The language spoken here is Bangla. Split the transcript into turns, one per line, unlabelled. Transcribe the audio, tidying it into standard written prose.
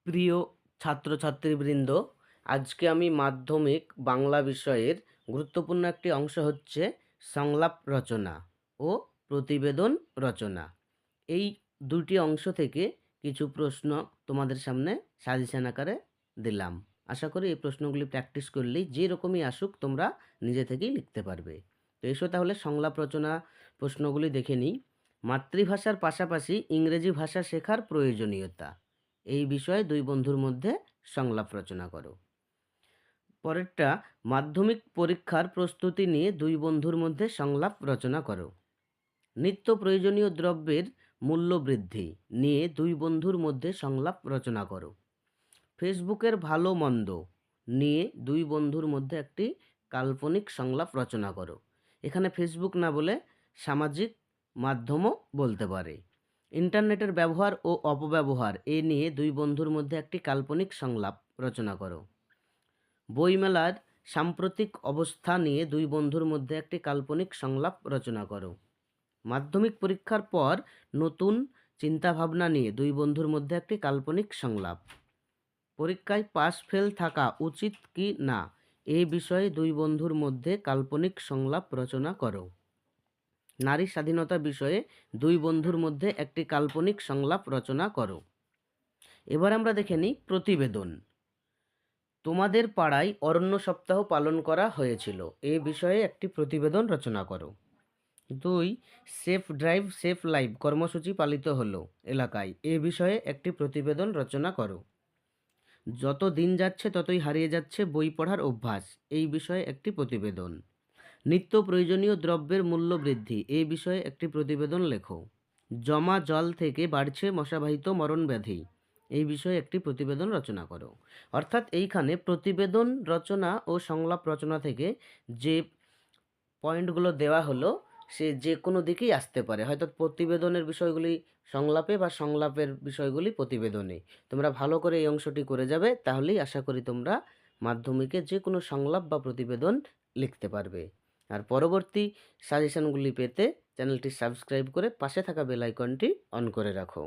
প্রিয় ছাত্রছাত্রীবৃন্দ, আজকে আমি মাধ্যমিক বাংলা বিষয়ের গুরুত্বপূর্ণ একটি অংশ হচ্ছে সংলাপ রচনা ও প্রতিবেদন রচনা। এই দুটি অংশ থেকে কিছু প্রশ্ন তোমাদের সামনে সাজেশন আকারে দিলাম। আশা করি এই প্রশ্নগুলি প্র্যাকটিস করলেই যে রকমই আসুক তোমরা নিজে থেকেই লিখতে পারবে। তো এসো তাহলে সংলাপ রচনা প্রশ্নগুলি দেখে নিই। মাতৃভাষার পাশাপাশি ইংরেজি ভাষা শেখার প্রয়োজনীয়তা, এই বিষয়ে দুই বন্ধুর মধ্যে সংলাপ রচনা করো। পরেরটা, মাধ্যমিক পরীক্ষার প্রস্তুতি নিয়ে দুই বন্ধুর মধ্যে সংলাপ রচনা করো। নিত্য প্রয়োজনীয় দ্রব্যের মূল্য বৃদ্ধি নিয়ে দুই বন্ধুর মধ্যে সংলাপ রচনা করো। ফেসবুকের ভালো মন্দ নিয়ে দুই বন্ধুর মধ্যে একটি কাল্পনিক সংলাপ রচনা করো। এখানে ফেসবুক না বলে সামাজিক মাধ্যমও বলতে পারে। ইন্টারনেটের ব্যবহার ও অপব্যবহার এ নিয়ে দুই বন্ধুর মধ্যে একটি কাল্পনিক সংলাপ রচনা করো। বইমেলার সাম্প্রতিক অবস্থা নিয়ে দুই বন্ধুর মধ্যে একটি কাল্পনিক সংলাপ রচনা করো। মাধ্যমিক পরীক্ষার পর নতুন চিন্তাভাবনা নিয়ে দুই বন্ধুর মধ্যে একটি কাল্পনিক সংলাপ। পরীক্ষায় পাস ফেল থাকা উচিত কি না, এই বিষয়ে দুই বন্ধুর মধ্যে কাল্পনিক সংলাপ রচনা করো। নারী স্বাধীনতা বিষয়ে দুই বন্ধুর মধ্যে একটি কাল্পনিক সংলাপ রচনা করো। এবার আমরা দেখে নিই প্রতিবেদন। তোমাদের পাড়ায় অরণ্য সপ্তাহ পালন করা হয়েছিল, এ বিষয়ে একটি প্রতিবেদন রচনা করো। 2, সেফ ড্রাইভ সেফ লাইফ কর্মসূচি পালিত হলো এলাকায়, এ বিষয়ে একটি প্রতিবেদন রচনা করো। যত দিন যাচ্ছে ততই হারিয়ে যাচ্ছে বই পড়ার অভ্যাস, এই বিষয়ে একটি প্রতিবেদন। নিত্য প্রয়োজনীয় দ্রব্যের মূল্য বৃদ্ধি, এই বিষয়ে একটি প্রতিবেদন লেখো। জমা জল থেকে বাড়ছে মশাবাহিত মরণব্যাধি, এই বিষয়ে একটি প্রতিবেদন রচনা করো। অর্থাৎ এইখানে প্রতিবেদন রচনা ও সংলাপ রচনা থেকে যে পয়েন্টগুলো দেওয়া হলো সে যে কোনো দিকেই আসতে পারে, হয়তো প্রতিবেদনের বিষয়গুলি সংলাপে বা সংলাপের বিষয়গুলি প্রতিবেদনে। তোমরা ভালো করে এই অংশটি করে যাবে, তাহলেই আশা করি তোমরা মাধ্যমিকে যে কোনো সংলাপ বা প্রতিবেদন লিখতে পারবে। আর পরবর্তী সাজেশনগুলি পেতে চ্যানেলটি সাবস্ক্রাইব করে পাশে থাকা বেল আইকনটি অন করে রাখো।